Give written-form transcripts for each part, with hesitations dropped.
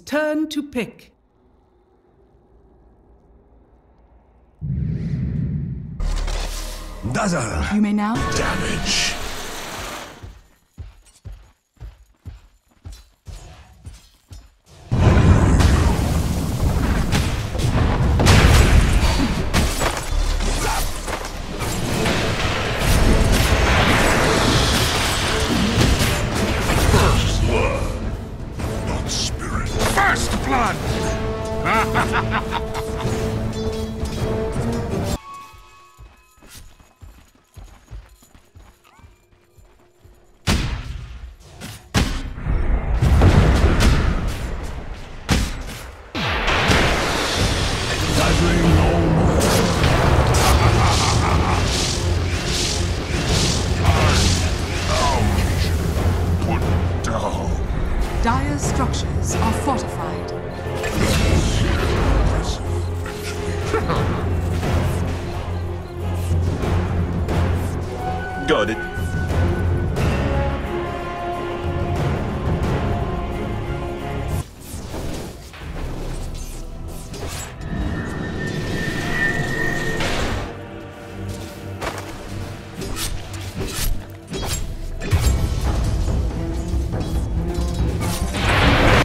Turn to pick. Dazzle. You may now Damage. First blood, not spirit. First blood! Dazzling no more. Put down. Dire's structures are fortified. Got it.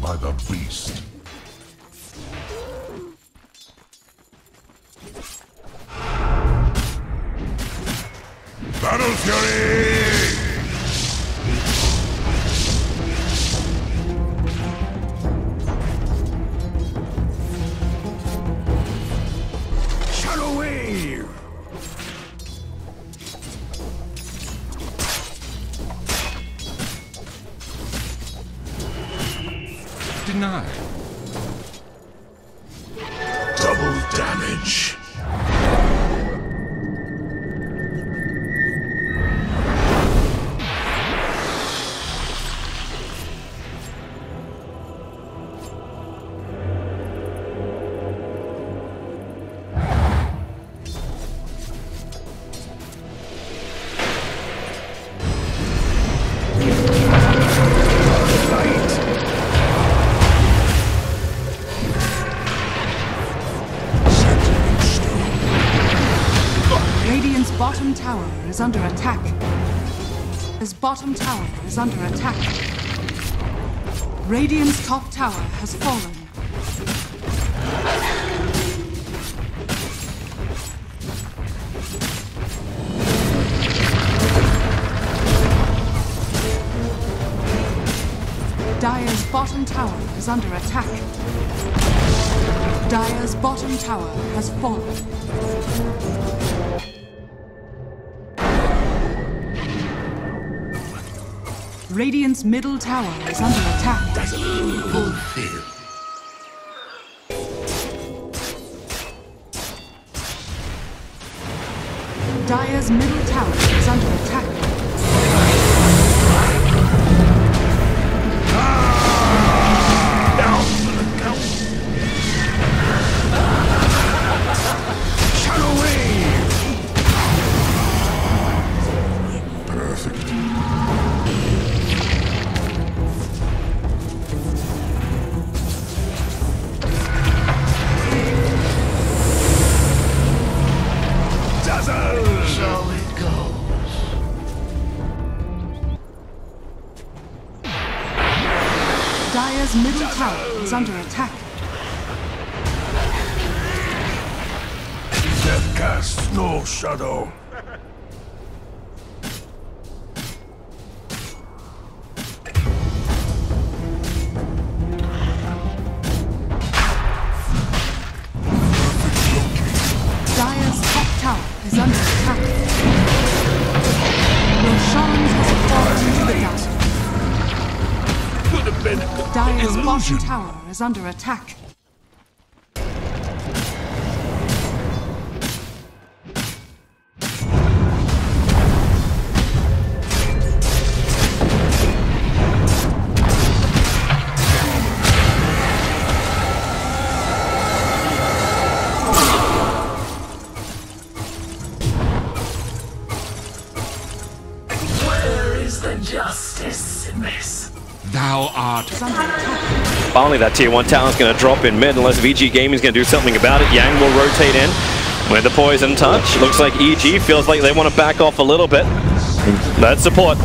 By the beast. Battle Fury! Shadow Wave. Denied. Double damage. Radiant's bottom tower is under attack. His bottom tower is under attack. Radiant's top tower has fallen. Dire's bottom tower is under attack. Dire's bottom tower has fallen. Radiant's middle tower is under attack. Fulfill. Dire's middle tower is under attack. Down for the count. Shadow Wave. Perfect. Dazzle. So it goes. Dire's middle tower is under attack. Death casts no shadow. Dire's top tower is under attack. Roshan has fallen to the dust. Could have been a Dire's bottom illusion. tower is under attack. Where is the justice in this? Thou art. is under attack. Finally, that tier 1 talent's going to drop in mid unless Vici Gaming's going to do something about it. Yang will rotate in with the poison touch. Looks like EG feels like they want to back off a little bit. That's support.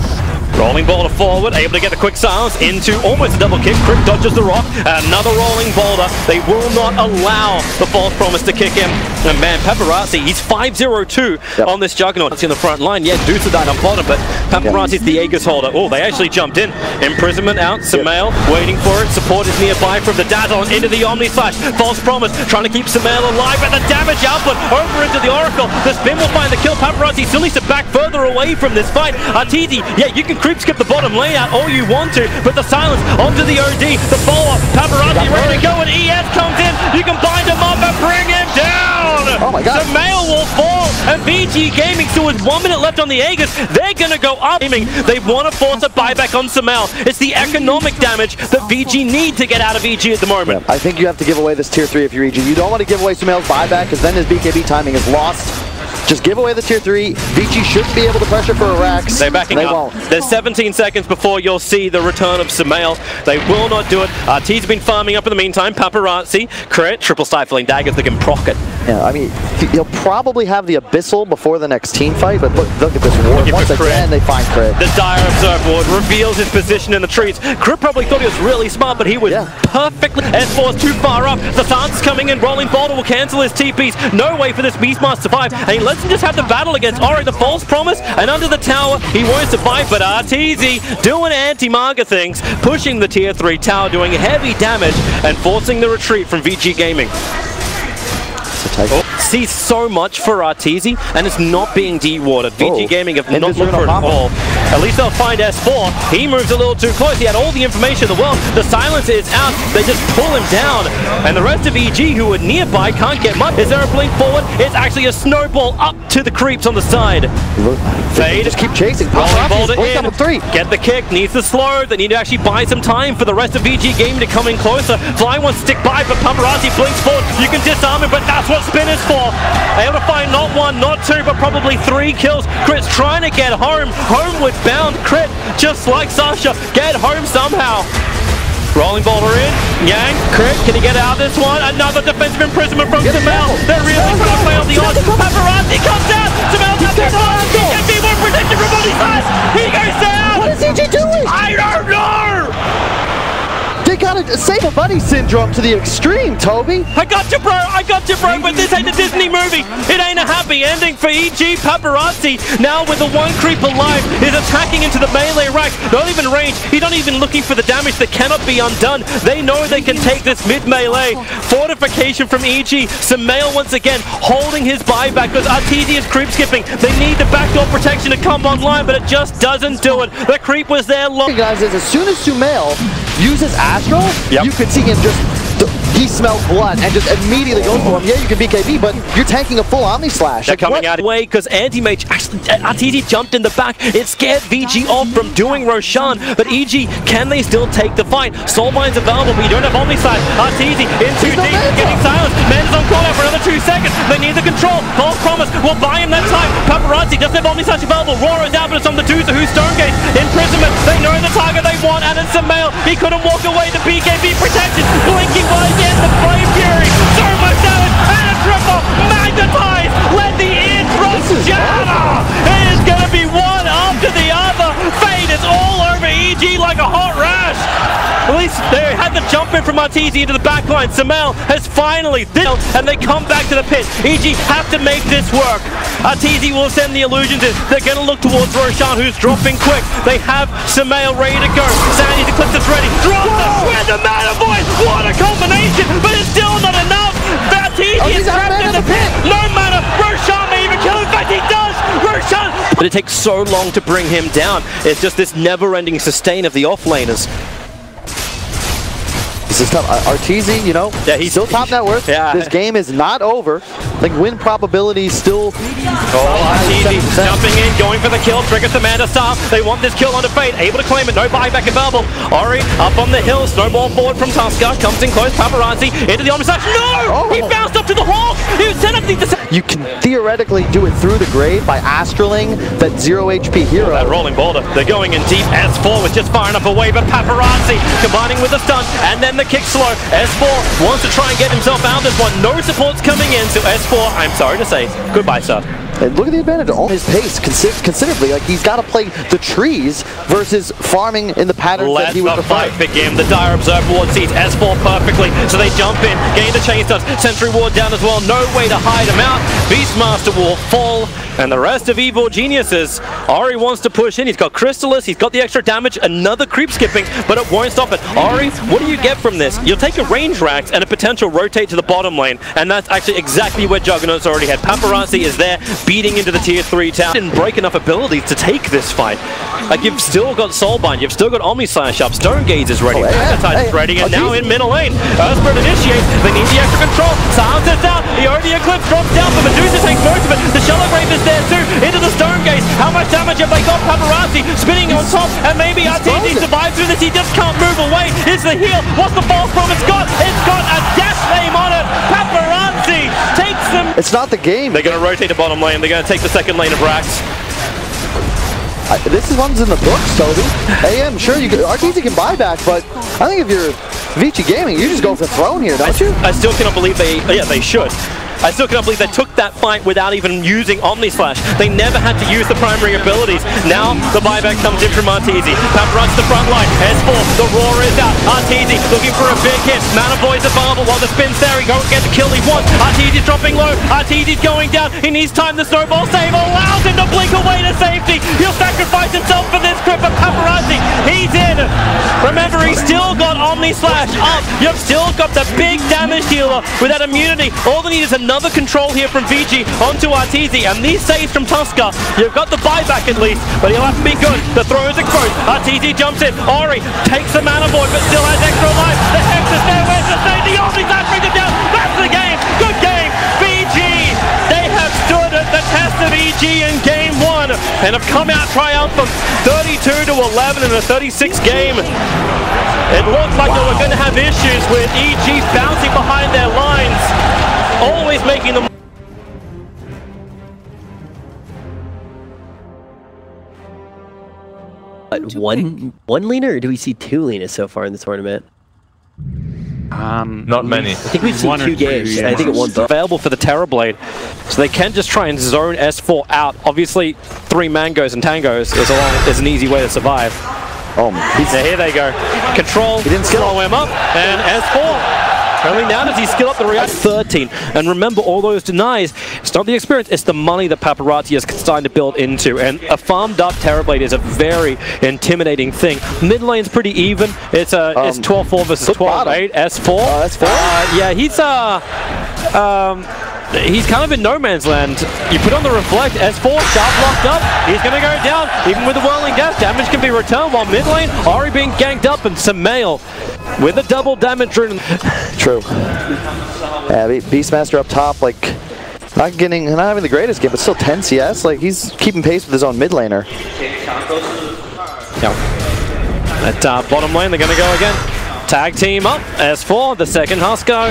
Rolling boulder forward, able to get the quick silence into almost a double kick. Crypt dodges the rock. Another rolling boulder. They will not allow the false promise to kick in. And man, Paparazzi, he's 5-0-2 on this Juggernaut. It's in the front line. Yeah, Dota died on bottom, but Paparazzi's the Aegis holder. Oh, they actually jumped in. Imprisonment out. Samael waiting for it. Support is nearby from the Dazzle into the Omni Slash. False promise trying to keep Samael alive, and the damage output over into the Oracle. The spin will find the kill. Paparazzi still needs to back further away from this fight. Arteezy, yeah, you can creep skip the bottom lane out all you want to, but the silence onto the OD, the follow-up, Paparazzi ready to go, and ES comes in. You can bind him up and bring him down. Oh my god. Samael will fall, and VG Gaming still with 1 minute left on the Aegis. They're gonna go up. They want to force a buyback on Samael. It's the economic damage that VG need to get out of EG at the moment. I think you have to give away this tier 3 if you're EG. You don't want to give away Samael's buyback because then his BKB timing is lost. Just give away the tier 3. Vici shouldn't be able to pressure for a Rax. They're backing up. Won't. There's 17 seconds before you'll see the return of Samael. They will not do it. T's been farming up in the meantime. Paparazzi, crit, triple stifling daggers that can proc it. Yeah, I mean, he'll probably have the Abyssal before the next team fight, but look at this ward. Once again, they find crit. The Dire Observe ward reveals his position in the trees. Crit probably thought he was really smart, but he was perfectly... S4's too far up. The silence is coming in. Rolling Boulder will cancel his TPs. No way for this Beastmaster to survive. And he lets him just have the battle against Ori, the false promise, and under the tower, he won't survive, but Arteezy doing anti-Maga things, pushing the tier 3 tower, doing heavy damage, and forcing the retreat from VG Gaming. Sees so much for Arteezy, and it's not being de-warded. VG Gaming have not looked for it at all. At least they'll find S4. He moves a little too close. He had all the information in the world. The silence is out. They just pull him down. And the rest of EG, who are nearby, can't get much. Is there a blink forward? It's actually a snowball up to the creeps on the side. Fade. Just keep chasing. Rolling boulder in. 3. Get the kick. Needs the slow. They need to actually buy some time for the rest of VG Gaming to come in closer. Fly wants to stick by, but Paparazzi blinks forward. You can disarm him, but that's what spin is for. Able to find not 1, not 2, but probably 3 kills. Crit's trying to get home. Homeward bound Crit, just like Sasha. Get home somehow. Rolling boulder in. Yang, Crit, can he get out of this one? Another defensive imprisonment from Samael. They're really trying to play on the odds. Paparazzi comes out. Samael taps it on. He can be more protected from body slash. He goes down. What is EG doing? I don't know. They got a save a buddy syndrome to the extreme, Toby. I got you, bro, but this ain't a Disney movie. It ain't a happy ending for EG. Paparazzi, now with the 1 creep alive, is attacking into the melee racks. Not even range. He's not even looking for the damage that cannot be undone. They know they can take this mid-melee. Fortification from EG. Samael once again holding his buyback because Arteezy is creep skipping. They need the backdoor protection to come online, but it just doesn't do it. The creep was there long. Guys, as soon as Samael uses Astral, you could see him just, he smells blood and just immediately goes for him. Yeah, you can BKB, but you're tanking a full Omni Slash. They're coming out of the way because Anti-Mage, actually, Arteezy jumped in the back. It scared VG off from doing Roshan, but EG, can they still take the fight? Soul Mind's available, but you don't have Omni Slash. Arteezy in too deep, getting silenced. Man's on call out for another 2 seconds. They need the control. False promise will buy him that time. Paparazzi doesn't have Omni Slash available. Roar is out, but it's on the Dota who's Stonegate. Imprisonment, they know the target they want, and it's Samael. He couldn't walk away. The BKB protection, blinking by again, the Flame Fury, so much damage, and a triple, magnetized, let the eardrums shatter! It is going to be one after the other. Fate is all over EG like a hot rash. At least they had the jump in from Arteezy into the backline. Samael has finally dealt, and they come back to the pit. EG have to make this work. Arteezy will send the illusions in. They're going to look towards Roshan, who's dropping quick. They have Samael ready to go. Sandy's Eclipse is ready. Drop the with the Mana Void. What a combination, but it's still not enough. Arteezy is trapped in the pit. No mana. Roshan may even kill him. In fact, he does. Roshan. But it takes so long to bring him down. It's just this never-ending sustain of the offlaners. This is tough. Arteezy, you know, yeah, he's still top net worth. Yeah. This game is not over. Like, win probability still. Arteezy jumping in, going for the kill, triggers the Manda Star. They want this kill onto Fade, able to claim it, no buyback available. Ori up on the hill, snowball forward from Tusker, comes in close, Paparazzi into the Omnislash. No! He bounced up to the Hawk! He set up the... You can theoretically do it through the grave by Astraling that 0 HP hero. That rolling boulder. They're going in deep. S4 was just far enough away, but Paparazzi combining with the stun and then the kick slow. S4 wants to try and get himself out of this one. No supports coming in, so S4, I'm sorry to say, goodbye, sir. And look at the advantage on his pace considerably. Like, he's got to play the trees versus farming in the patterns that he would prefer. Let the fight begin. The Dire Observe Ward sees S4 perfectly, so they jump in, gain the chain stuns, Sentry Ward down as well, no way to hide him out. Beastmaster will fall, and the rest of Evil Geniuses, Ori wants to push in, he's got Crystallis, he's got the extra damage, another creep skipping, but it won't stop it. Ori, what do you get from this? You'll take a range rax and a potential rotate to the bottom lane, and that's actually exactly where Juggernaut's already had. Paparazzi is there, beating into the tier 3 tower. Didn't break enough abilities to take this fight. Like, you've still got Soulbind, you've still got Omnislash up, Stonegaze is ready, Magnetize is ready, and now in middle lane, Earthbird initiates, they need the extra control, Silence is out, the already Eclipse drops down, but Medusa takes most of it, the Shallow Grave is there too, into the Stonegaze, how much damage have they got? Paparazzi spinning on top, and maybe Arteezy survives through this, he just can't move away, it's the heal, what's the false promise got? It's got a dash name on it, Paparazzi takes them. It's not the game. They're going to rotate the bottom lane, they're going to take the second lane of Rax. This one's in the books, Toby. AM, sure, Arteezy can buy back, but I think if you're Vici Gaming, you just go for throne here, don't you? I still cannot believe they should. I still cannot believe they took that fight without even using Omnislash. They never had to use the primary abilities. Now the buyback comes in from Arteezy. Paparazzi to the front line. S4, the roar is out. Arteezy looking for a big hit. Mana Void's available while the spin's there. He won't get the kill he wants. Arteezy's dropping low. Arteezy's going down. He needs time. The snowball save allows him to blink away to safety. He'll sacrifice himself for this grip, but Paparazzi, he's in. Remember, he's still got Omnislash up. You've still got the big damage dealer with that immunity. All they need is another control here from Vici onto Arteezy, and these saves from Tusker. You've got the buyback at least, but he'll have to be good. The throw is exposed. Arteezy jumps in. Ori takes the Mana Void, but still has extra life. The Hex is there. Where's the save? The Omnislash brings it down. That's the game. Good game. Vici, they have stood at the test of EG in game 1 and have come out triumphant 32-11 in a 36 game. It looked like they were going to have issues with EG bouncing behind their lines, always making them. One leaner, or do we see 2 leaners so far in the tournament? Not many. I think we've seen 2 games. Yeah. I think it won both. Available for the Terrorblade, so they can just try and zone S4 out. Obviously, 3 Mangos and Tangos is an easy way to survive. Oh, yeah, here they go. Control, he didn't slow him up, and S4. Only now does he skill up the react 13. And remember, all those denies, it's not the experience, it's the money that Paparazzi is starting to build into. And a farmed up Terrorblade is a very intimidating thing. Mid lane's pretty even. It's 12-4 versus 12-8. S4. S4? Yeah, he's kind of in no man's land. You put on the reflect, S4, sharp locked up, he's gonna go down. Even with the whirling death, damage can be returned, while mid lane, Ori being ganked up, and Samael with a double damage rune. True. Yeah, Beastmaster up top, like, not having the greatest game, but still 10 CS. Like, he's keeping pace with his own mid laner. Yeah. At bottom lane, they're gonna go again. Tag team up, S4, the second Tusker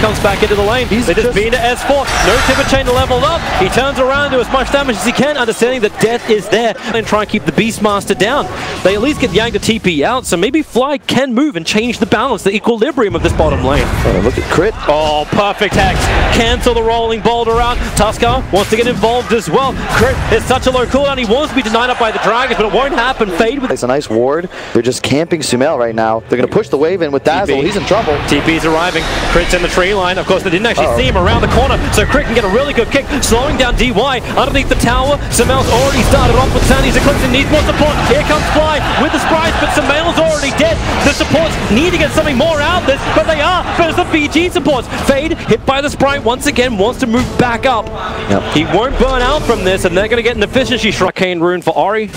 comes back into the lane. They just beat to S4, no Timber Chain to level up. He turns around, do as much damage as he can, understanding that death is there, and try and keep the Beastmaster down. They at least get Yang to TP out, so maybe Fly can move and change the balance, the equilibrium of this bottom lane. Oh, look at Crit. Oh, perfect Hex. Cancel the rolling boulder out. Tusker wants to get involved as well. Crit is such a low cooldown, he wants to be denied up by the Dragons, but it won't happen. Fade with... It's a nice ward. They're just camping Sumail right now. They're going to push the wave in with Dazzle. TP. He's in trouble. TP's arriving. Crit's in the tree line. Of course, they didn't actually see him around the corner, so Crit can get a really good kick, slowing down DY underneath the tower. Samael's already started off with Sandy's Eclipse and needs more support. Here comes Fly with the sprites, but Samael's already dead. The supports need to get something more out of this, but they are. But it's the BG supports. Fade, hit by the sprite once again, wants to move back up. Yep. He won't burn out from this, and they're going to get an efficiency Arcane Rune for Ori.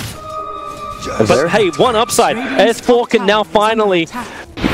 But hey, one upside. S4 can now finally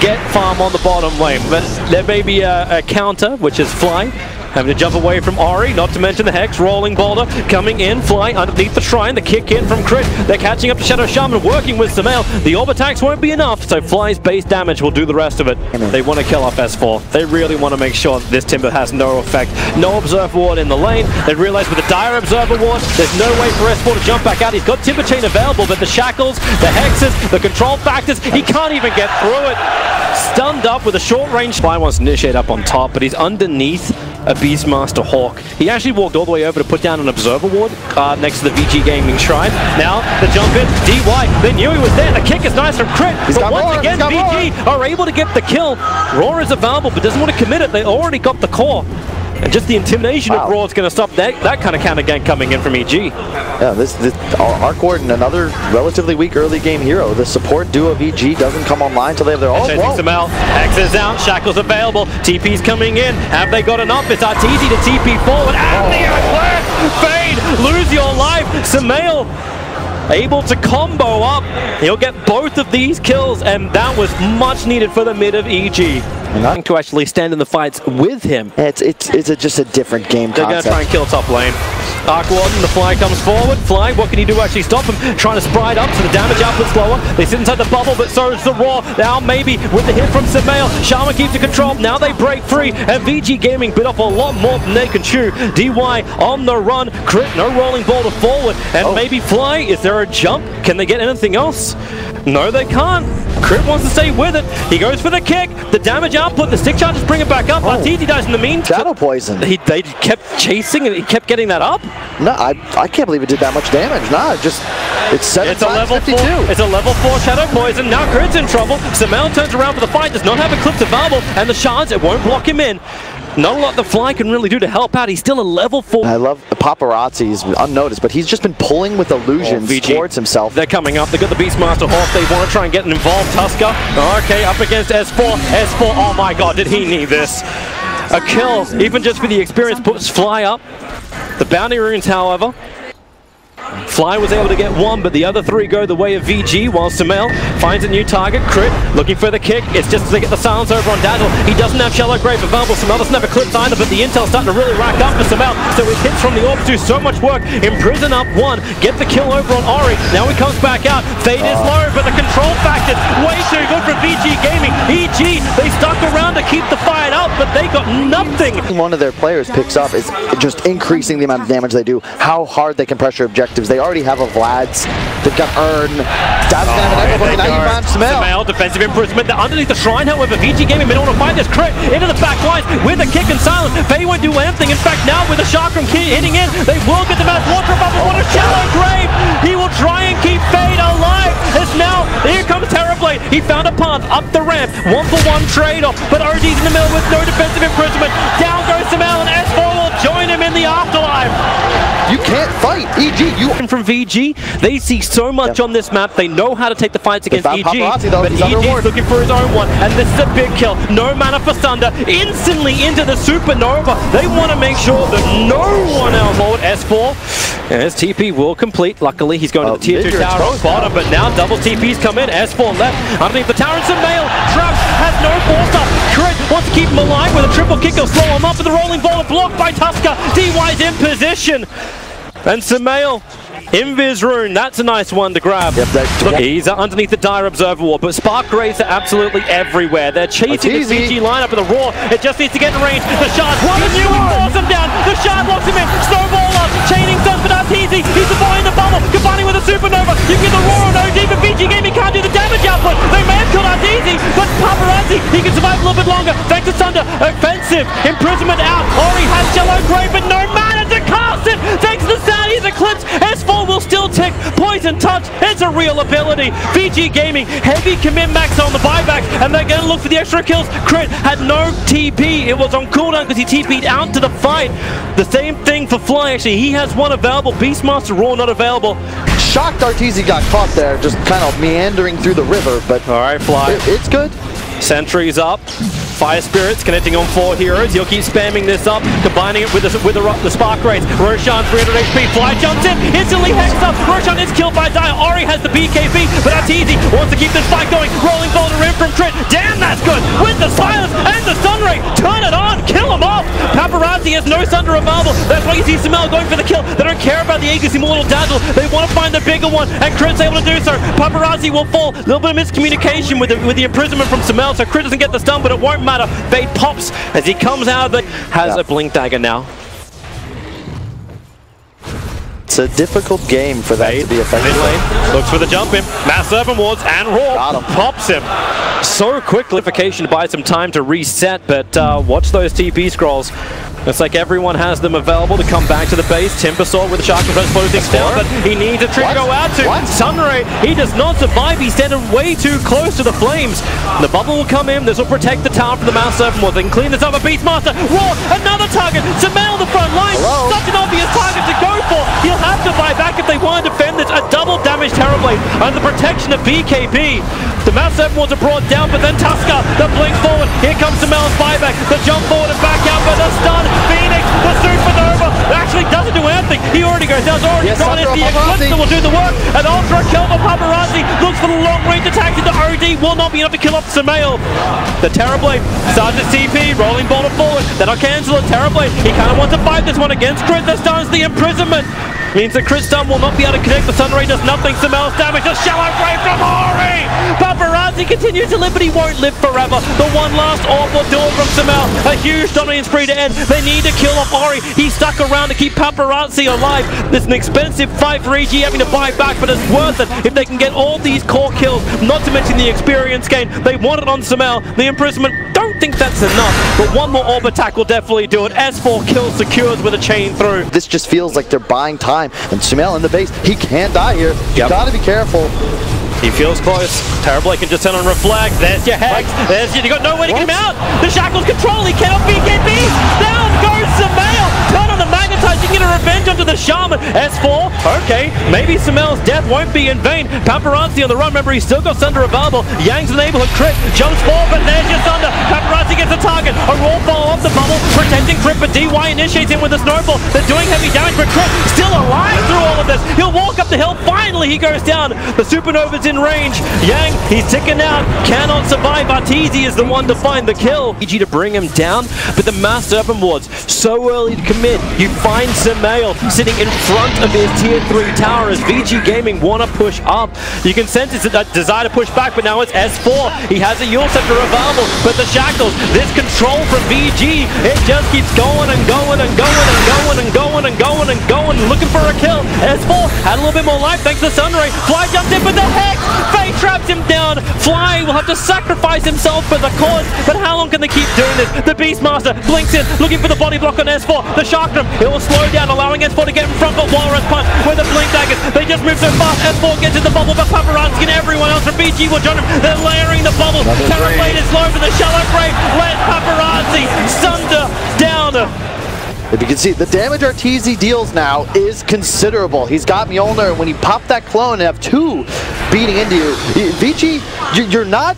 get farm on the bottom lane. But there may be a counter, which is Fly. Having to jump away from Ori, not to mention the Hex, rolling boulder, coming in, Fly underneath the shrine, the kick in from Crit. They're catching up to Shadow Shaman, working with Samael. The orb attacks won't be enough, so Fly's base damage will do the rest of it. They want to kill off S4. They really want to make sure that this Timber has no effect. No Observer Ward in the lane. They realize with the dire Observer Ward, there's no way for S4 to jump back out. He's got Timber Chain available, but the shackles, the hexes, the control factors, he can't even get through it. Stunned up with a short range. Fly wants to initiate up on top, but he's underneath a Beastmaster Hawk. He actually walked all the way over to put down an Observer Ward next to the Vici Gaming Shrine. Now, the jump in, DY, they knew he was there. The kick is nice from Crit, but once again, Vici are able to get the kill. Raw is available, but doesn't want to commit it. They already got the core. And just the intimidation of Raw is going to stop that kind of counter gank coming in from EG. Yeah, Arcward, another relatively weak early game hero. The support duo of EG doesn't come online until they have their own. Samael, X is out, Shackle's available, TP's coming in. Have they got enough? It's easy to TP forward. And the Fade, lose your life. Samael able to combo up. He'll get both of these kills, and that was much needed for the mid of EG. To actually stand in the fights with him. It's just a different game concept. They're going to try and kill top lane. Arcwarden, the Fly comes forward. Fly, what can he do to actually stop him? Trying to sprite up so the damage output's lower. They sit inside the bubble, but so is the Raw. Now maybe with the hit from Samael, Shaman keeps the control. Now they break free, and Vici Gaming bit off a lot more than they can chew. DY on the run. Crit, no rolling boulder forward. And maybe Fly, is there a jump? Can they get anything else? No, they can't. Crit wants to stay with it. He goes for the kick. The damage output, the stick charges bring it back up. Arteezy dies in the meantime. Shadow Poison. They kept chasing and he kept getting that up. No, I can't believe it did that much damage. Nah, it's 7 times 52. It's a level 4 Shadow Poison. Now Crit's in trouble. Samael turns around for the fight, does not have Eclipse available, and the shards, it won't block him in. Not a lot the Fly can really do to help out. He's still a level 4. I love Paparazzi. He's unnoticed, but he's just been pulling with illusions towards himself. They're coming up. They got the Beastmaster Hawk. They want to try and get involved. Tusker. Okay, up against S4. S4. Oh my god, did he need this? A kill, even just for the experience, puts Fly up. The bounty runes, however. Fly was able to get one, but the other three go the way of VG, while Samael finds a new target. Crit, looking for the kick. It's just to get the silence over on Dazzle. He doesn't have Shallow Grave available. Samael doesn't have Eclipse either, but the intel's starting to really rack up for Samael. So his hits from the orbs do so much work. Imprison up one, get the kill over on Ori. Now he comes back out. Fade is low, but the control factor way too good for VG Gaming. EG, they stuck around to keep the fight up, but they got nothing. One of their players picks up is just increasing the amount of damage they do, how hard they can pressure objectives. They already have a Vlad's. They've got Earn. Dad's gonna have an echo, but now you find Samael. Defensive imprisonment. They're underneath the shrine, however. VG Gaming may want to find this Crit into the back lines with a kick and silence. Faye won't do anything. In fact, now with a shark from hitting in, they will get the match. Water bubble. What a Shallow Grave. He will try and keep Fade alive. It's now, here comes Terrorblade. He found a path up the ramp. 1-for-1 trade-off, but OG's in the middle with no defensive imprisonment. Down goes Samael, and S4 will join him in the afterlife. You can't fight EG. From VG, they see so much on this map. They know how to take the fights against EG, but EG's looking for his own one, and this is a big kill. No mana for Sunder, instantly into the Supernova. They want to make sure that no one else forward. S4, and his TP will complete. Luckily, he's going to the tier 2 tower on bottom, but now double TPs come in. S4 left underneath the tower, and Samael trapped, has no force up. Crit wants to keep him alive with a triple kick. He'll slow him up with the rolling ball, blocked by Tusker. DY's in position. And Samael, Invis Rune, that's a nice one to grab. Look, he's underneath the Dire Observer Wall, but Spark Graves are absolutely everywhere. They're chasing the CG lineup of the Raw. It just needs to get in range. The Shard, the new one forces him down. The Shard locks him in. Snowball up, chaining Sun for Arteezy. He's avoiding the bubble, combining with a Supernova. You can get the Raw on OG, but VG Gaming can't do the damage output. They may have killed Arteezy, but Paparazzi, he can survive a little bit longer. Thanks to Sunder, offensive, imprisonment out. Ori has Shallow Grave, but no mana to cast it. Thanks to the Saudis Eclipse, S4 will still tick. Poison Touch, it's a real ability. VG Gaming, heavy commit max on the buybacks, and they're going to look for the extra kills. Crit had no TP. It was on cooldown because he TP'd out to the fight. The same thing for Fly, actually. He has one available. Beastmaster Raw not available. Shocked Arteezy got caught there, just kind of meandering through the river, but all right, Fly. It's good. Sentries up. Fire Spirits connecting on 4 heroes. He'll keep spamming this up, combining it with the Spark Rays. Roshan 300 HP. Fly jumps in, instantly hexed up. Roshan is killed by Dire. Ori has the BKB, but that's easy. Wants to keep this fight going. Rolling boulder in from Crit. Damn, that's good. With the silence and the Stun Ray. Turn it on. Kill him off. Paparazzi has no Sunder available. That's why you see Sumail going for the kill. They don't care about the Aegis Immortal Dazzle. They want to find the bigger one, and Crit's able to do so. Paparazzi will fall. A little bit of miscommunication with the imprisonment from Sumail, so Crit doesn't get the stun, but it won't matter. Bait pops as he comes out of the... Has a Blink Dagger now. It's a difficult game for that to be effective. Mid lane, looks for the jump in. Mass Serpent Wards, and Raw pops him. So quickly, to buy some time to reset, but watch those TP scrolls. It's like everyone has them available to come back to the base. Timbersaw with the Shark Defense closing things down, but he needs a trick to go out to. Sunray, he does not survive. He's standing way too close to the flames. The bubble will come in. This will protect the tower from the Mass Serpent Wards. They can clean this up. A Beastmaster. Raw, another target. Sumail the front line. Such an obvious target to go for. He'll have to buy back if they want to defend this. A double damage Terrorblade under the protection of BKB. The Mass Serpent Wards are brought down, but then Tusker, the blink forward. Here comes Sumail's buyback. The jump forward and back out, but the stun. Phoenix, the supernova, actually doesn't do anything. He already goes down. It's already gone. It's the Eclipse that will do the work. An ultra kill for Paparazzi. Looks for the long range attack into OD. Will not be enough to kill off Sumail. The Terrorblade starts his TP, rolling boulder forward. Then I'll cancel it. Terrorblade, he kind of wants to fight this one against Crit. That stuns the imprisonment. Means the Crit stun will not be able to connect. The Sunray does nothing. Sumail's damage. A shallow ray from Ori. Paparazzi continues to live, but he won't live forever. The one last awful duel from Sumail. A huge dominating spree to end. They need to kill off Ori. He's stuck around to keep Paparazzi alive. This is an expensive fight for EG having to buy back, but it's worth it if they can get all these core kills, not to mention the experience gain. They want it on Sumail. The imprisonment, don't think that's enough, but one more orb attack will definitely do it. S4 kills secures with a chain through. This just feels like they're buying time. And Sumail in the base, he can die here. You gotta be careful. He feels close. Terrorblade can just turn on Reflect. There's your Hex. There's your... You got nowhere to get him out. The Shackles control. He cannot BKB. Down goes Sumail. Turn on the Magnetize. You can get a revenge onto the Shaman. S4. Okay. Maybe Sumail's death won't be in vain. Paparazzi on the run. Remember, he's still got Sunder available. Yang's the neighborhood Crit. Jumps forward, but there's your Sunder. Paparazzi gets a target. A raw follow off the bubble. Protecting Crit, but DY initiates him with a snowball. They're doing heavy damage, but Crit still alive through all of this. He'll walk up the hill. Finally, he goes down. The Supernova's in range. Yang, he's ticking out. Cannot survive. Arteezy is the one to find the kill. EG to bring him down, but the Mass Serpent Wards so early to commit. You find Sumail sitting in front of his tier 3 tower as VG Gaming want to push up. You can sense his desire to push back, but now it's S4. He has a Yule Scepter available, but the Shackles, this control from VG, it just keeps going and going and going and going and going and going and going, looking for a kill. S4 had a little bit more life thanks to Sunray. Fly jumped in, but the Hex! Faye traps him down. Fly will have to sacrifice himself for the cause, but how long can they keep doing this? The Beastmaster blinks in, looking for the body block on S4. The Sharkdom, it will slow down, allowing S4 to get in front, but Walrus Punch with the Blink Daggers. They just move so fast. S4 gets in the bubble, but Paparazzi and everyone else from BG will join him. They're layering the bubble. Terrorblade is low for the shallow grave. Let Paparazzi Sunder down. If you can see, the damage Arteezy deals now is considerable. He's got Mjolnir, and when he popped that clone and have 2 beating into you, Vici, you're not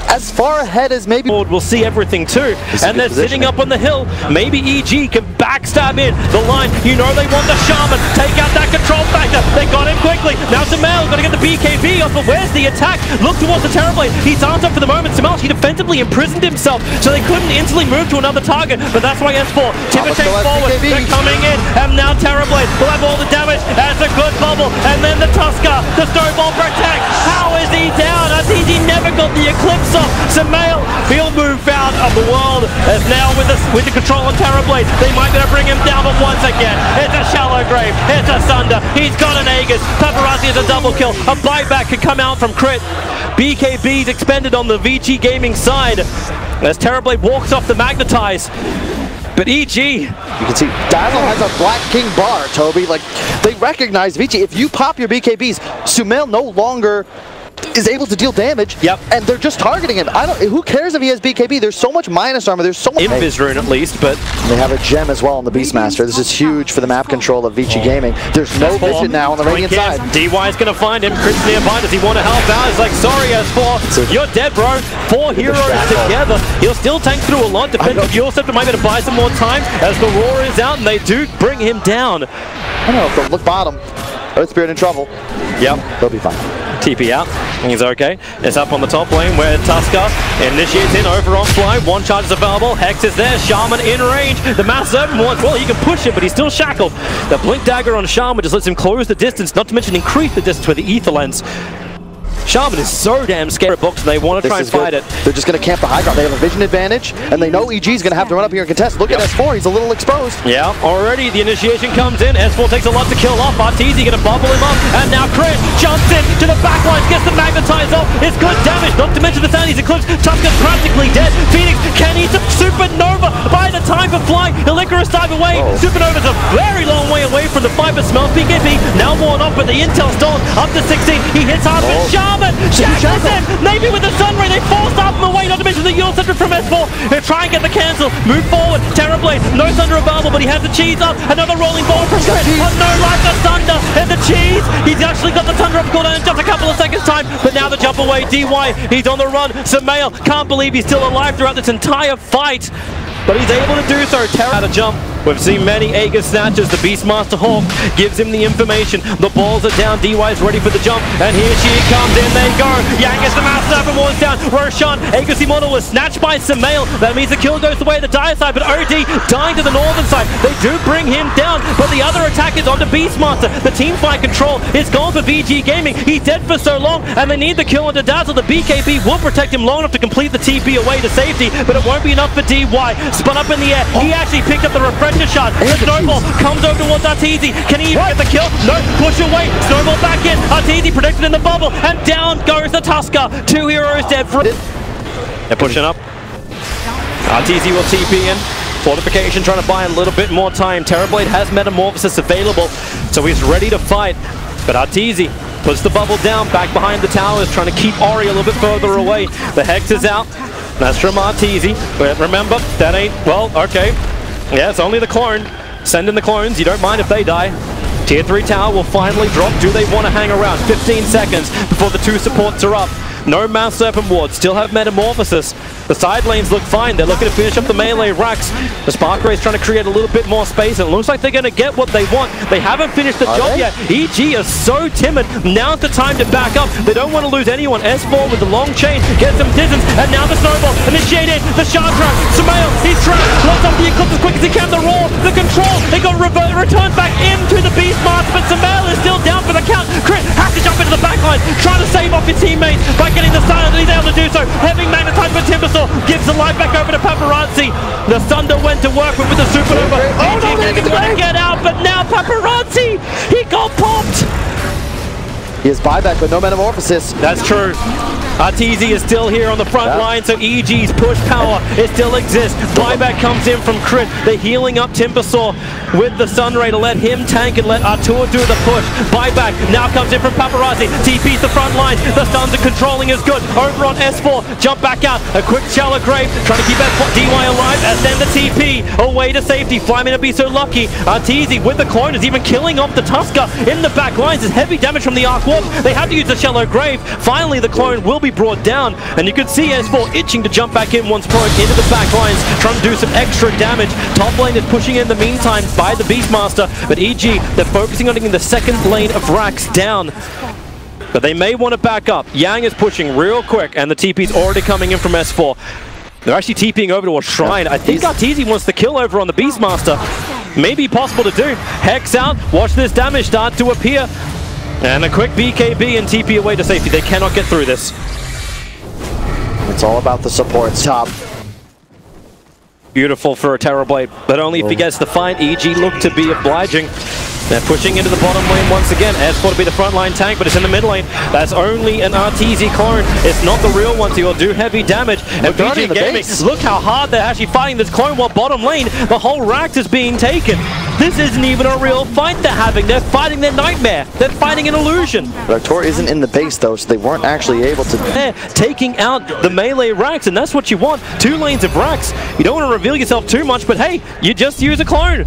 as far ahead as maybe... We'll see everything too, and they're sitting up on the hill. Maybe EG can backstab in the line. You know they want the Shaman. Take out that control factor. They got him quickly. Now Sumail got to get the BKB off, but where's the attack? Look towards the Terrorblade. He's armed up for the moment. Sumail, he defensively imprisoned himself, so they couldn't instantly move to another target, but that's why S4. Timber takes forward. They're coming in, and now Terrorblade will have all the damage. That's a good bubble, and then the Tusker. The snowball protect. How is he down? Arteezy never got the Eclipse off. Sumail, he'll move out of the world as now with the control on Terrorblade. They might be able to bring him down, but once again, it's a shallow grave. It's a Sunder. He's got an Aegis. Paparazzi has a double kill. A buyback could come out from Crit. BKB's expended on the Vici Gaming side as Terrorblade walks off the Magnetize. But EG, you can see Dazzle has a Black King bar, Toby. Like, they recognize Vici. If you pop your BKBs, Sumail no longer is able to deal damage. Yep. And they're just targeting him. Who cares if he has BKB? There's so much minus armor. There's so much. Invis rune at least, but they have a gem as well on the Beastmaster. This is huge for the map control of Vici Gaming. There's no vision now on the Radiant side. DY is going to find him. Chris nearby. Does he want to help out? He's like, sorry, S4. You're dead, bro. 4 heroes together. He'll still tank through a lot. Defensive Fuel Scepter might be able to buy some more time as the roar is out, and they do bring him down. I don't know if they'll look bottom. Earth Spirit in trouble. Yep. They'll be fine. TP out. He's okay. It's up on the top lane where Tusker initiates in over on fly. One charge is available. Hex is there. Shaman in range. The Mass Serpent wants, well, he can push it, but he's still shackled. The Blink Dagger on Shaman just lets him close the distance, not to mention increase the distance with the Ether Lens. Shaman is so damn scared of Box, and they want to try and fight it. They're just going to camp the high ground. They have a vision advantage, and they know EG is going to have to run up here and contest. Look at S4, he's a little exposed. Yeah, already the initiation comes in. S4 takes a lot to kill off. Arteezy going to bubble him up, and now Chris jumps in to the backlines, gets the magnetize off. It's good damage, not to mention the Sandy's Eclipse. Tusker's practically dead. Phoenix, can he Supernova by the time for fly? Icarus dive away. Supernova's a very long way away from the fiber smell. BKB now worn off, but the intel stolen up to 16. He hits hard with Shaman. Shackles him. Maybe with the Sunray, they force up him away. Not to mention the Yule Scepter from S4. He'll try and get the cancel. Move forward. Terrorblade. No Thunder available, but he has the cheese up. Another rolling ball from Chris. No like the Thunder and the cheese. He's actually got the Thunder up cooldown in just a couple of seconds time. But now the jump away. DY. He's on the run. Samael can't believe he's still alive throughout this entire fight. But he's able to do so. Terror out of jump. We've seen many Aegis snatches. The Beastmaster Hawk gives him the information. The balls are down. DY is ready for the jump. And here she comes in. They go. Yang gets the Master Serpent Ward's down. Roshan, Aegis Immortal was snatched by Samael. That means the kill goes the way of the dire side. But OD dying to the northern side. They do bring him down. But the other attack is onto Beastmaster. The team fight control is gone for VG Gaming. He's dead for so long. And they need the kill onto Dazzle. The BKB will protect him long enough to complete the TP away to safety. But it won't be enough for DY. Spun up in the air. He actually picked up the refresher shot. The Snowball comes over towards Arteezy. Can he even get the kill? No. Push away. Snowball back in. Arteezy protected in the bubble. And down goes the Tusker. 2 heroes dead. They're pushing up. Arteezy will TP in. Fortification trying to buy a little bit more time. Terrorblade has Metamorphosis available, so he's ready to fight. But Arteezy puts the bubble down back behind the towers, trying to keep Ori a little bit further away. The Hex is out. That's from Arteezy. But remember, that ain't, well, okay. Yeah, it's only the clone. Send in the clones. You don't mind if they die. Tier 3 tower will finally drop. Do they want to hang around? 15 seconds before the 2 supports are up. No Mass Serpent Ward. Still have Metamorphosis. The side lanes look fine. They're looking to finish up the melee racks. The Spark Ray is trying to create a little bit more space, and it looks like they're going to get what they want. They haven't finished the job yet. EG is so timid. Now's the time to back up. They don't want to lose anyone. S4 with the long chain gets some distance, and now the Snowball initiated. The Shard Trap. Samael, he's trapped. Lost up the Eclipse as quick as he can. The Roar, the Control. They got returned back into the Beastmaster, but Samael is still down for the count. Chris has to jump into the backline, trying to save off his teammates by getting the silence, and he's able to do so. Having magnetized with Timbersaw gives the life back over to Paparazzi. The Thunder went to work with the Supernova. He's going to get out, but now Paparazzi, he got popped. He has buyback, but no Metamorphosis. That's true. Arteezy is still here on the front line, so EG's push power, it still exists. Buyback comes in from Crit. They're healing up Timbersaw with the Sunray to let him tank and let Artur do the push. Buyback now comes in from Paparazzi. TP's the front line. The stuns are controlling is good. Over on S4, jump back out. A quick shallow grave, trying to keep DY alive, and then the TP away to safety. Fly may not be so lucky. Arteezy with the clone is even killing off the Tusker in the back lines. There's heavy damage from the Arc Warp. They have to use the shallow grave. Finally, the clone will be brought down, and you can see S4 itching to jump back in once Pro into the back lines, trying to do some extra damage. Top lane is pushing in the meantime by the Beastmaster, but EG, they're focusing on getting the second lane of racks down. But they may want to back up. Yang is pushing real quick, and the TP's already coming in from S4. They're actually TPing over to a shrine. I think Arteezy wants the kill over on the Beastmaster. Maybe possible to do. Hex out, watch this damage start to appear. And a quick BKB and TP away to safety. They cannot get through this. It's all about the supports top. Beautiful for a Terrorblade, but only if he gets the fight. EG look to be obliging. They're pushing into the bottom lane once again. S4 to be the frontline tank, but it's in the mid lane. That's only an Arteezy clone. It's not the real one, so he'll do heavy damage. And VG Gaming, look how hard they're actually fighting this clone while bottom lane, the whole Rax is being taken. This isn't even a real fight they're having. They're fighting their nightmare. They're fighting an illusion. Raktor isn't in the base though, so they weren't actually able to. They're taking out the melee racks, and that's what you want. 2 lanes of racks. You don't want to reveal yourself too much, but hey, you just use a clone.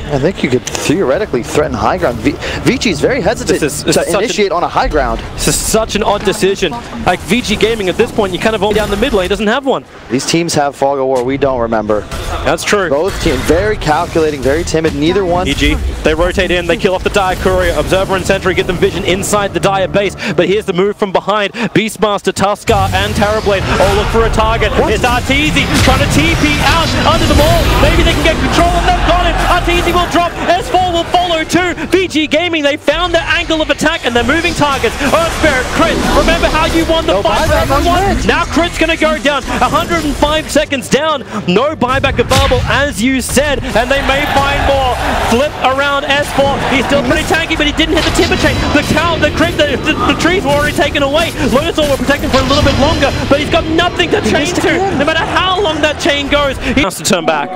I think you could theoretically threaten high ground. Vici's very hesitant to initiate on a high ground. This is such an odd decision. Like Vici Gaming at this point, you kind of only down the mid lane, doesn't have one. These teams have Fog of War, we don't remember. That's true. Both teams very calculating, very timid, neither one. EG, they rotate in, they kill off the Dire Courier. Observer and Sentry get them vision inside the Dire base, but here's the move from behind. Beastmaster, Tuskar, and Terrorblade all look for a target. What? It's Arteezy trying to TP out under them all. Maybe they can get control and they've got him. Arteezy will drop, S4 will follow too. Vici Gaming, they found their angle of attack and they're moving targets. Earth Spirit, Crit, remember how you won the fight for everyone? Now Crit's gonna go down, 105 seconds down. No buyback available as you said, and they may find more. Flip around S4, he's still pretty tanky, but he didn't hit the timber chain. The tower, the trees were already taken away. Lotusor will protect him for a little bit longer, but he's got nothing to chain to. No matter how long that chain goes, he has to turn back.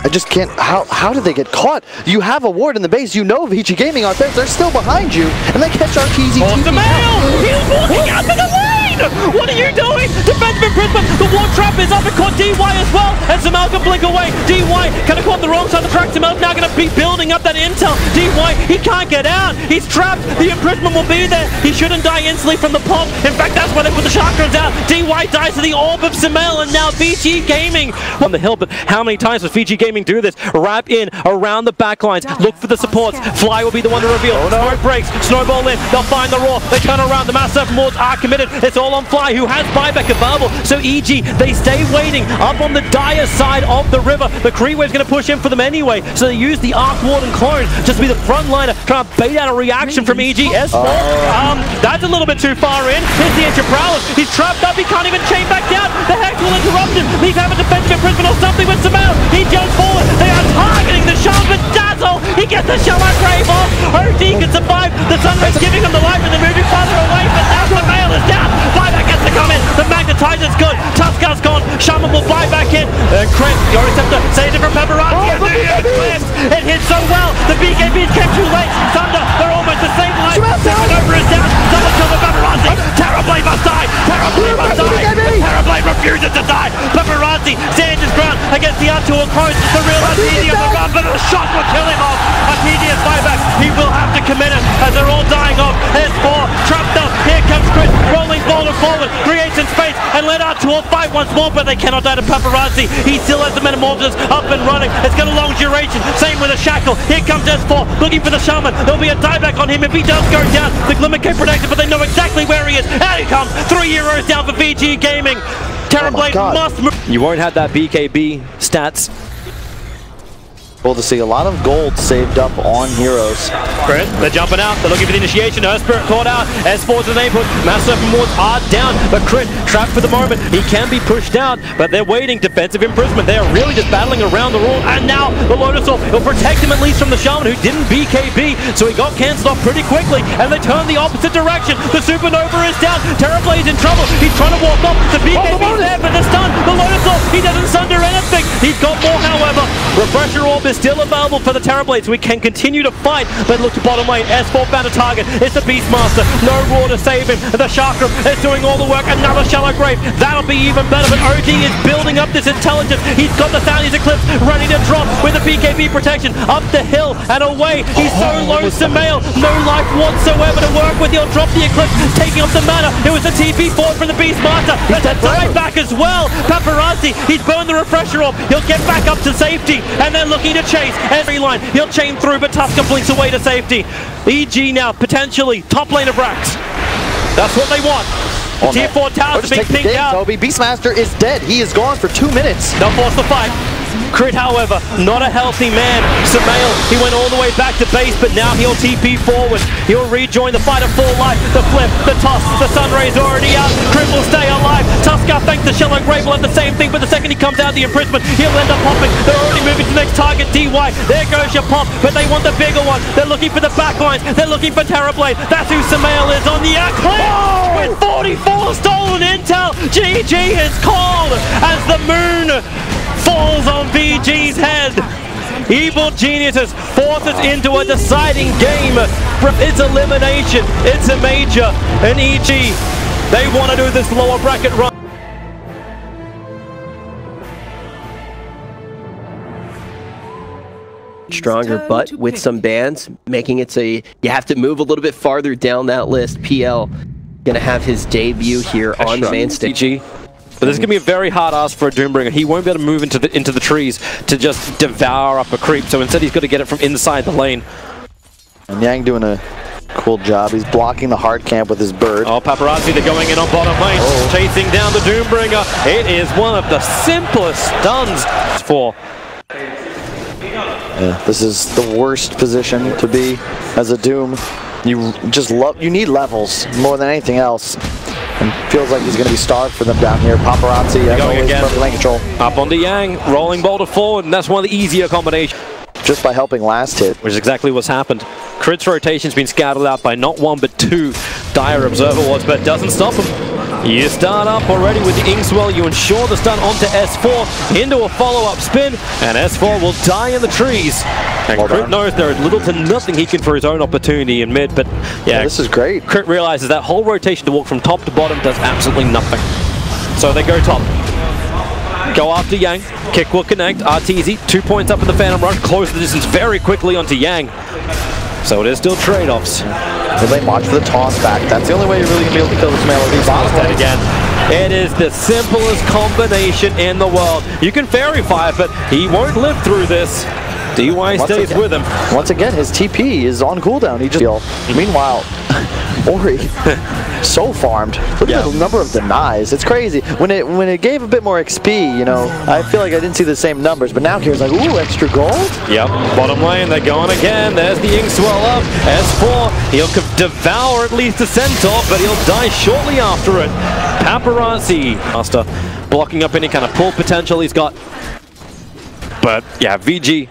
I just can't, how did they get caught? You have a ward in the base, you know Vici Gaming are there, they're still behind you, and they catch Arteezy. Awesome mail! He's walking out to the lane! What are you doing? Defensive imprisonment, the ward trap is up and caught DY as well, and Samel can blink away. DY kind of caught the wrong side of the track. Samel's now going to be building up that intel. DY, he can't get out, he's trapped, the imprisonment will be there. He shouldn't die instantly from the pop. In fact, that's why they put the chakras out. DY dies to the orb of Samel, and now Vici Gaming on the hill, but how many times does Vici Gaming do this? Wrap in around the backlines, look for the supports. Fly will be the one to reveal. Snow breaks, snowball in, they'll find the roar, they turn around, the mass surf mods are committed. It's all on Fly, who has buyback available. So EG, they stay waiting up on the Dire side of the river. The Kree wave's going to push in for them anyway, so they use the Arc Ward and Clone just to be the frontliner, trying to bait out a reaction from EG. S4, that's a little bit too far in. Here's the Ancient Prowler, he's trapped up, he can't even chain back down. The Hex will interrupt him, he's having defensive imprisonment or something with Samel. He jumps forward, they are targeting the Shaman, but Dazzle, he gets the Shaman Grave off. OD can survive, the Sunrise giving him the life, and they're moving farther away, but now Samel is down. Buyback gets to come in, the Magnetizer's good, Tuskar's gone, Shaman will buy back in. Crit, your receptor, saved it from Pepperati, and it hits so well, the BKBs came too late. Thunder, they're almost the same life. Over is down, double kill the Pepperati. Terrorblade must die, Terrorblade must die. Terrorblade refuses to die. Pepperati stands his ground against the R2 close. The real Arteezy on the run, but a shot will kill him off. Arteezy is buyback, he will have to commit it as they're all dying off. S4 trapped up, here comes Chris, rolling forward, creates in space, and let R2 fight once more, but they cannot die to Paparazzi. He still has the Metamorphosis up and running. It's got a long duration, same with a Shackle. Here comes S4, looking for the Shaman. There'll be a dieback on him if he does go down. The Glimmer can protect it, but they know exactly where he is. And he comes, 3 euros down for Vici Gaming. Terrorblade must move. You won't have that BKB stats. Cool to see a lot of gold saved up on heroes. Crit, they're jumping out, they're looking for the initiation. Earth Spirit caught out, S4's the name put, Mass Surf Wards are down, but Crit trapped for the moment. He can be pushed out, but they're waiting. Defensive imprisonment, they are really just battling around the room, and now the Lotusor will protect him at least from the Shaman, who didn't BKB, so he got cancelled off pretty quickly, and they turn the opposite direction. The Supernova is down, Terrorblade's in trouble, he's trying to walk off, the BKB's there, but the stun, the Lotusor, he doesn't sunder anything. He's got more, however. Refresher Orb is still available for the Terrorblade, so we can continue to fight, but look to bottom lane. S4 found a target, it's the Beastmaster, no Roar to save him, the Chakra is doing all the work, another Shallow Grave, that'll be even better, but OD is building up this intelligence, he's got the Soundies Eclipse ready to drop with the BKB protection, up the hill and away, he's so low to Mail, no life whatsoever to work with, he'll drop the Eclipse, taking off the mana, it was a TP forward from the Beastmaster, there's a die back as well, Paparazzi, he's burned the Refresher Orb, he'll get back up to safety, and they're looking to chase, every line, he'll chain through, but Tusker blinks away to safety. EG now, potentially, top lane of Rax. That's what they want. The tier 4 towers are being pinged out. Toby. Beastmaster is dead. He is gone for 2 minutes. They'll force the fight. Crit, however, not a healthy man. Samael, he went all the way back to base, but now he'll TP forward. He'll rejoin the fight of full life. The flip, the toss, the Sunray's already out. Crit will stay alive. Tusker thanks the Shallow Grave will have the same thing, but the second he comes out of the imprisonment, he'll end up popping. They're already moving to the next target, DY. There goes your pop, but they want the bigger one. They're looking for the backlines. They're looking for Terrorblade. That's who Samael is on the Eclipse. With 44 stolen intel, GG is called as the moon falls on VG's head. Evil Geniuses forces into a deciding game. It's elimination. It's a major. And EG, they want to do this lower bracket run. Stronger, but with some bans, making it so you have to move a little bit farther down that list. PL gonna have his debut here on the main stage. EG. But this is going to be a very hard ask for a Doombringer. He won't be able to move into the trees to just devour up a creep. So instead he's got to get it from inside the lane. And Yang doing a cool job. He's blocking the hard camp with his bird. Oh, Paparazzi, they're going in on bottom lane. Chasing down the Doombringer. It is one of the simplest stuns for... Yeah, this is the worst position to be as a Doom. You need levels more than anything else. And feels like he's going to be starved for them down here. Paparazzi, as always, perfect lane control. Up onto Yang, rolling boulder forward, and that's one of the easier combinations. Just by helping last hit. Which is exactly what's happened. Crit's rotation's been scouted out by not one but two dire observer wards, but it doesn't stop him. You start up already with the Inkswell, you ensure the stun onto S4, into a follow-up spin, and S4 will die in the trees. And Crit knows there is little to nothing he can for his own opportunity in mid, but yeah, this is great. Crit realizes that whole rotation to walk from top to bottom does absolutely nothing. So they go top. Go after Yang, kick will connect, RTZ, 2 points up in the Phantom Rush, close the distance very quickly onto Yang. So it is still trade-offs. They watch for the toss back. That's the only way you're really going to be able to kill this Melody. Dead again. It is the simplest combination in the world. You can Fairy Fire, but he won't live through this. DY stays with him. Once again, his TP is on cooldown. He just Meanwhile, Ori so farmed. Look at the number of denies. It's crazy. When it gave a bit more XP, you know, I feel like I didn't see the same numbers. But now here's like, ooh, extra gold. Yep. Bottom lane, they're going again. There's the Inkswell up. S4, he'll devour at least a Centaur, but he'll die shortly after it. Paparazzi, Master, blocking up any kind of pull potential he's got. But yeah, VG.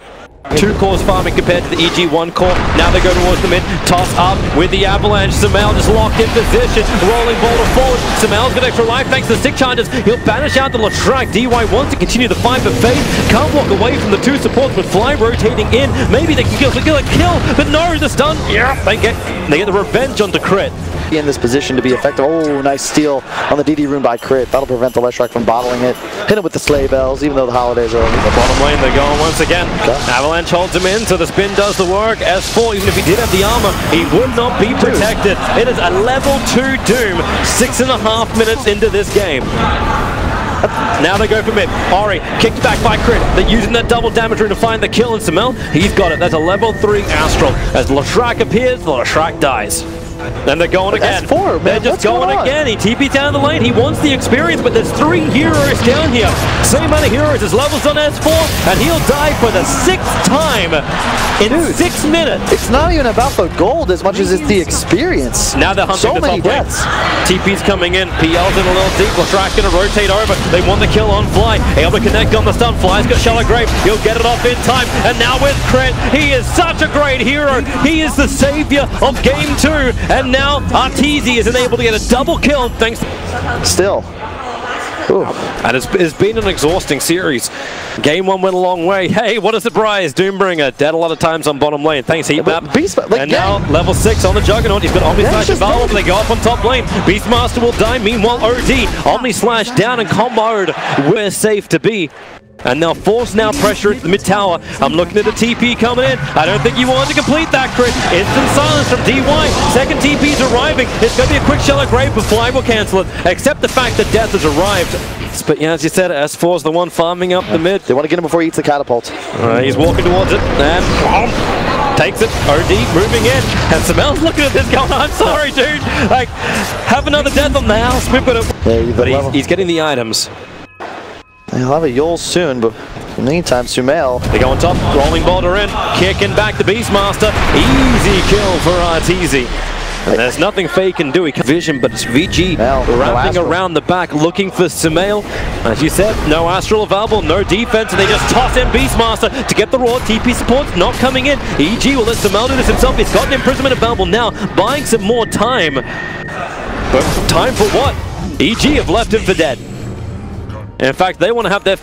2 cores farming compared to the EG 1 core. Now they go towards the mid. Toss up with the avalanche. Sumail just locked in position. Rolling boulder forward. Sumail's got extra life thanks to the stick charges. He'll banish out the Latrak. DY wants to continue the fight, but Fade can't walk away from the 2 supports with Fly rotating in. Maybe they can kill a kill, but no, the stun. Yeah, they get the revenge onto Crit. In this position to be effective. Oh, nice steal on the DD rune by Crit. That'll prevent the Latrak from bottling it. Hit him with the sleigh bells, even though the holidays are over. The bottom lane, they're going once again. Avalanche holds him in, so the spin does the work. S4, even if he did have the armor, he would not be protected. It is a level 2 Doom, 6.5 minutes into this game. Now they go for mid. Ori kicked back by Crit. They're using that double damage rune to find the kill, and Sumail, he's got it. That's a level 3 Astral. As Latrak appears, the Latrak dies. And they're going again. S4, they're just going again. He TP's down the lane. He wants the experience, but there's 3 heroes down here. Same amount of heroes as levels on S4, and he'll die for the 6th time in 6 minutes. It's not even about the gold as much as it's the experience. Now they're hunting the top lane. TP's coming in. PL's in a little deep. Latrak's going to rotate over. They want the kill on Fly. Able to connect on the stun. Fly's got Shallow Grave. He'll get it off in time. And now with Crit, he is such a great hero. He is the savior of game 2. And now RTZ isn't able to get a double kill thanks still. Ooh. And it's been an exhausting series. Game 1 went a long way. Hey, what a surprise. Doombringer dead a lot of times on bottom lane. Thanks, Heatmap. And now level 6 on the Juggernaut. He's got Omni Slash available. They go up on top lane. Beastmaster will die. Meanwhile, OD. Omni Slash down and comboed where safe to be. And they'll force now pressure into the mid tower. I'm looking at the TP coming in. I don't think you want to complete that, Crit. Instant silence from DY. Second TP's arriving. It's going to be a quick Shallow Grave, but Fly will cancel it. Except the fact that Death has arrived. But yeah, as you said, S4's the one farming up the mid. They want to get him before he eats the catapult. He's walking towards it. And takes it. OD moving in. And Sumail's looking at this going, I'm sorry, dude. Like, have another Death on the house. But he's getting the items. He'll have a Yule soon, but in the meantime, Sumail. They go on top, rolling boulder in, kicking back the Beastmaster. Easy kill for RTZ. And there's nothing Faye can do. He can vision, but it's VG wrapping around the back, looking for Sumail. As you said, no Astral available, no defense, and they just toss in Beastmaster to get the raw. TP support's not coming in. EG will let Sumail do this himself. He's got an imprisonment available now, buying some more time. But time for what? EG have left him for dead. In fact, they want to have their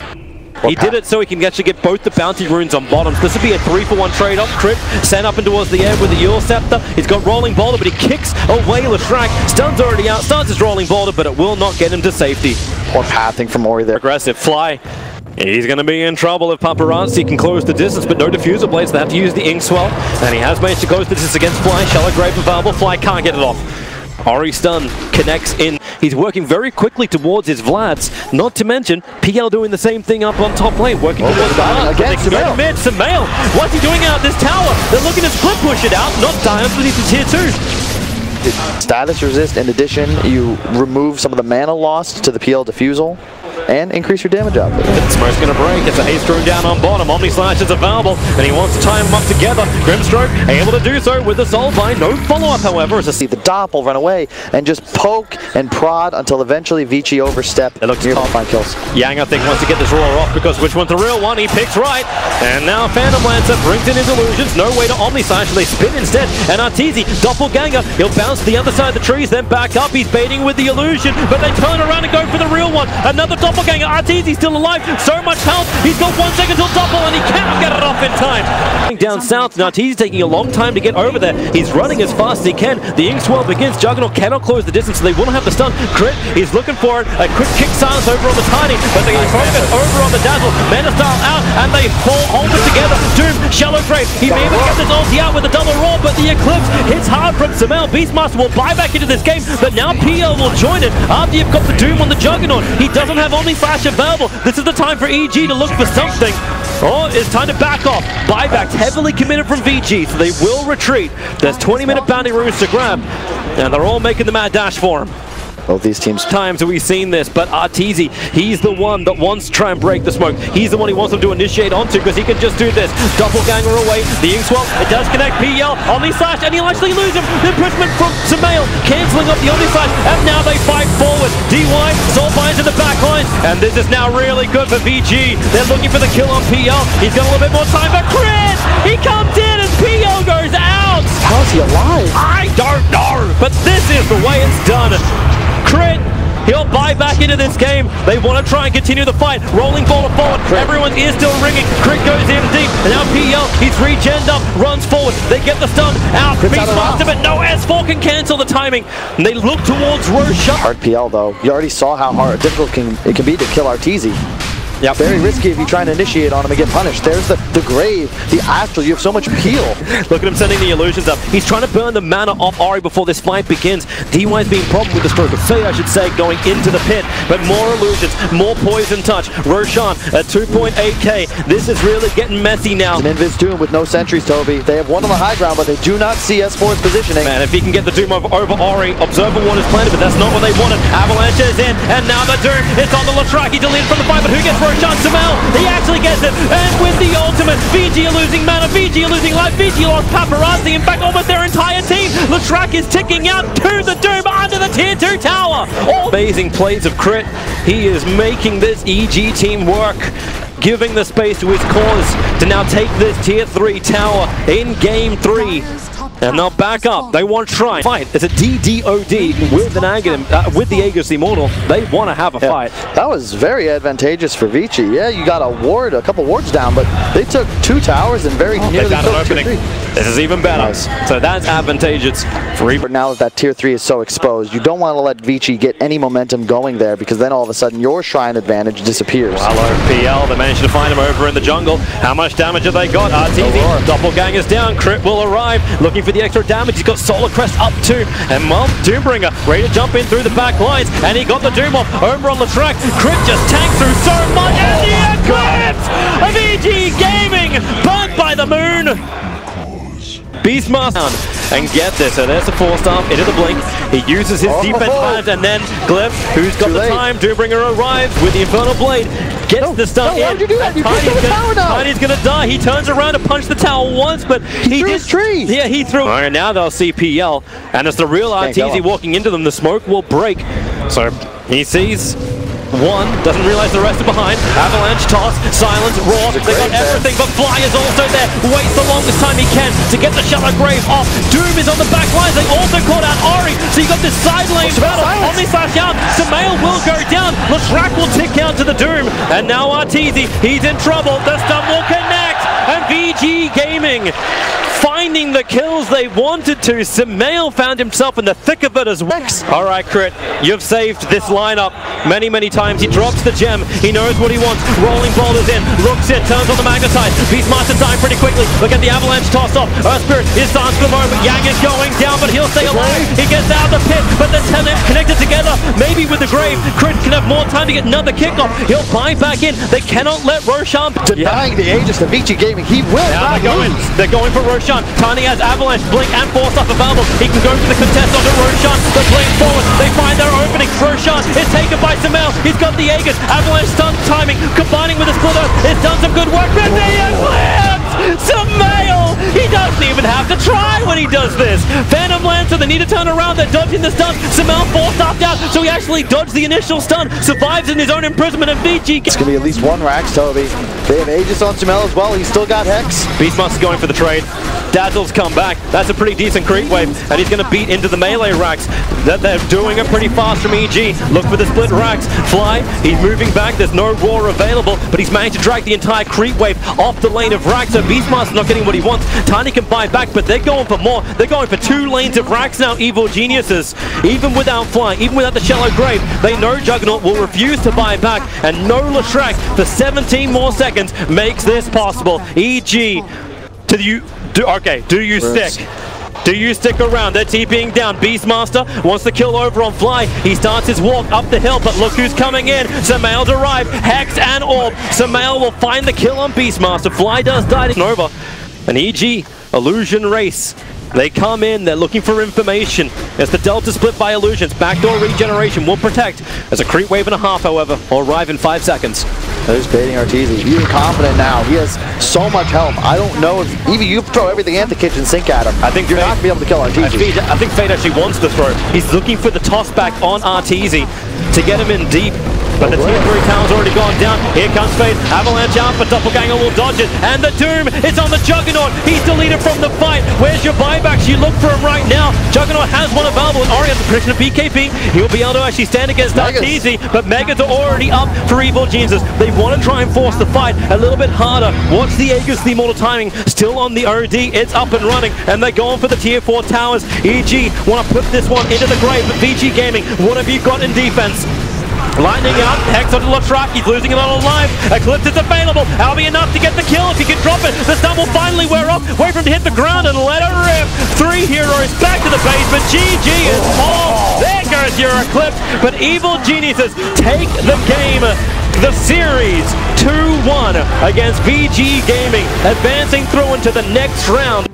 He did it so he can actually get both the bounty runes on bottoms. This would be a 3-for-1 trade-off. Crit sent up and towards the air with the Yule Scepter. He's got Rolling Boulder, but he kicks away Leshrac. Stun's already out. Starts his Rolling Boulder, but it will not get him to safety. Poor pathing from Ori there. Aggressive fly. He's going to be in trouble if Paparazzi can close the distance, but no diffuser blades. They have to use the Inkswell, and he has managed to close the distance against Fly. Shallow Grave available. Fly can't get it off. Ori stun connects in. He's working very quickly towards his Vlads. Not to mention, PL doing the same thing up on top lane, working towards the heart. Again, Go mid, Samael. What's he doing out this tower? They're looking to split push it out. Not Diams, but he's a tier 2. Status resist. In addition, you remove some of the mana lost to the PL Diffusal and increase your damage output. Smoke's going to break. It's a haste rune down on bottom. Omni Slash is available, and he wants to tie them up together. Grimstroke able to do so with the Soul Bind. No follow-up, however. As See the Doppel run away and just poke and prod until eventually Vici overstepped. It looks near find kills. Yang, I think, wants to get this roller off because which one's the real one? He picks right. And now Phantom Lancer brings in his illusions. No way to Omni Slash. They spin instead. And Arteezy, Doppelganger, he'll bounce to the other side of the trees, then back up. He's baiting with the illusion, but they turn around and go for the real one. Another Doppelganger. Arteezy's still alive. So much health. He's got 1 second till Doppel, and he cannot get it off in time. Down south, now Arteezy's taking a long time to get over there. He's running as fast as he can. The Inkswell begins. Juggernaut cannot close the distance, so they won't have the stun. Crit, he's looking for it. A quick kick silence over on the Tiny, but they focus over on the Dazzle. Menastyle out, and they hold it together. Doom, Shallow Grave. He may even get this ulti out with a double roar, but the Eclipse hits hard from Samael. Beastmaster will buy back into this game, but now PL will join it after you've got the Doom on the Juggernaut. He doesn't have Omni Flash available. This is the time for EG to look for something. Oh, it's time to back off. Buybacks heavily committed from VG, so they will retreat. There's 20-minute bounty runes to grab, and they're all making the mad dash for him. Both these teams. Times have we seen this, but Arteezy, he's the one that wants to try and break the smoke. He's the one he wants them to initiate onto because he can just do this. Doppelganger away, the Inkswell, it does connect PL, Omni Slash, and he'll actually lose him. The imprisonment from Samael, cancelling up the Omni Slash, and now they fight forward. DY, Soul Binds in the back line, and this is now really good for VG. They're looking for the kill on PL. He's got a little bit more time, but Chris, he comes in and PL goes out. How is he alive? I don't know, but this is the way it's done. Crit, he'll buy back into this game. They want to try and continue the fight. Rolling Boulder forward. Everyone's ear still ringing. Crit goes in deep. And now PL, he's regened up, runs forward. They get the stun out. Beastmaster, but no S4 can cancel the timing. And they look towards Roshan. Hard PL though. You already saw how hard difficult it can be to kill Arteezy. Yep. Very risky if you try and initiate on him and get punished. There's the Grave, the Astral. You have so much peel. Look at him sending the illusions up. He's trying to burn the mana off Ori before this fight begins. DY's being problem with the stroke of fate, I should say, going into the pit. But more illusions, more poison touch. Roshan at 2.8k. This is really getting messy now. An Invis Doom with no sentries, Toby. They have one on the high ground, but they do not see S4's positioning. Man, if he can get the Doom over Ori, Observer One is planted, but that's not what they wanted. Avalanche is in, and now the Doom is on the Latraki, deleted from the fight, but who gets Roshan? Samael, he actually gets it, and with the ultimate, VG are losing mana, VG are losing life, VG lost Paparazzi, in fact almost their entire team. Leshrac is ticking out to the Doom under the tier 2 tower. All amazing plays of Crit. He is making this EG team work, giving the space to his cause to now take this tier 3 tower in game 3. And they'll back up. They want to try fight. It's a DDOD with an with the Aegis Immortal. They want to have a fight. That was very advantageous for Vici. Yeah, you got a couple wards down, but they took 2 towers and very nearly got an opening. This is even better. Nice. So that's advantageous for even. Now that tier 3 is so exposed, you don't want to let Vici get any momentum going there because then all of a sudden your shrine advantage disappears. Hello, PL. They managed to find him over in the jungle. How much damage have they got? Arteezy, Doppelganger's down. Crit will arrive. Looking for the extra damage. He's got Solar Crest up too. And well, Doombringer ready to jump in through the back lines. And he got the Doom off over on the track. Crit just tanked through so much. And the Eclipse of EG Gaming burnt by the moon. Beastmaster and get this. So there's the 4-star into the blink. He uses his defense plans, and then Glyph, who's got the time. Doombringer arrives with the Infernal Blade. Gets the stun in. Why'd you do that? You pushed the tower now. Tiny's gonna die. He turns around to punch the tower once, but he threw his tree. Yeah, he threw. Alright, now they'll see PL, and it's the real Arteezy walking into them. The smoke will break. So he sees one, doesn't realize the rest are behind. Avalanche, toss, silence, roar. They got everything, but Fly is also there. Waits the longest time he can to get the Shallow Grave off. Doom is on the back lines. They also caught out Ori. So you got this side lane battle. Omni/Young. Samael will go down. Leshrac will tick out to the doom. And now Arteezy, he's in trouble. The stun will connect. And VG Gaming finding the kills they wanted to. Samael found himself in the thick of it as well. Alright, Crit, you've saved this lineup many, many times. He drops the gem. He knows what he wants. Rolling boulders in. Looks in. Turns on the magnetite. Beastmaster dying pretty quickly. Look at the avalanche toss off. Earth Spirit is dancing for the moment. Yang is going down, but he'll stay alive. He gets out of the pit, but they're connected together. Maybe with the grave, Crit can have more time to get another kickoff. He'll buy back in. They cannot let Roshan denying the Aegis to Vici Gaming. He will not lose. They're going for Roshan. Tiny has Avalanche, Blink, and Force up available. He can go for the contest onto Roshan. The Blink forward. They find their opening. Roshan is taken by Samael. He's got the Aegis. Avalanche stun timing. Combining with the splitter. It's done some good work. And the Eclipse! Samael! He doesn't even have to try when he does this. Phantom Lancer, they need to turn around. They're dodging the stun. Samael forced up down, so he actually dodged the initial stun. Survives in his own imprisonment, and VG. It's going to be at least one Rax, Toby. They have Aegis on Samael as well. He's still got Hex. Beastmaster's going for the trade. Dazzle's come back. That's a pretty decent creep wave, and he's going to beat into the melee racks. They're doing it pretty fast from EG. Look for the split racks. Fly, he's moving back. There's no roar available, but he's managed to drag the entire creep wave off the lane of racks, so Beastmaster's not getting what he wants. Tiny can buy back, but they're going for more. They're going for 2 lanes of racks now, Evil Geniuses. Even without Fly, even without the shallow grave, they know Juggernaut will refuse to buy back, and no Leshrac for 17 more seconds makes this possible. EG, do you stick? Do you stick around? They're TPing down. Beastmaster wants to kill over on Fly. He starts his walk up the hill, but look who's coming in. Samael's arrived. Hex and Orb. Samael will find the kill on Beastmaster. Fly does die to Nova. An EG Illusion race. They come in, they're looking for information. As the Delta split by illusions, backdoor regeneration will protect. As a creep wave and a half, however, will arrive in 5 seconds. There's baiting Arteezy. He's confident now. He has so much help. I don't know if even you throw everything at the kitchen sink at him. I think you're not going to be able to kill Arteezy. I think Fade actually wants to throw. He's looking for the toss back on Arteezy to get him in deep. But the tier 3 tower's already gone down. Here comes Fade. Avalanche out, but Doppelganger will dodge it. And the Doom is on the Juggernaut. He's deleted from the fight. Where's your buybacks? You look for him right now. Juggernaut has one available, and Ori has the prediction of BKB. He'll be able to actually stand against Arteezy, but Megas are already up for Evil Geniuses. They want to try and force the fight a little bit harder. Watch the Aegis, the Immortal Timing, still on the OD. It's up and running, and they're going for the tier 4 towers. EG want to put this one into the grave, but VG Gaming, what have you got in defense? Lightning out, Hex onto Leshrac, he's losing it all alive. Eclipse is available, that'll be enough to get the kill if he can drop it. The stun will finally wear off, wait for him to hit the ground and let it rip. 3 heroes back to the base, but GG is all. There goes your Eclipse, but Evil Geniuses take the game. The series 2-1 against VG Gaming, advancing through into the next round.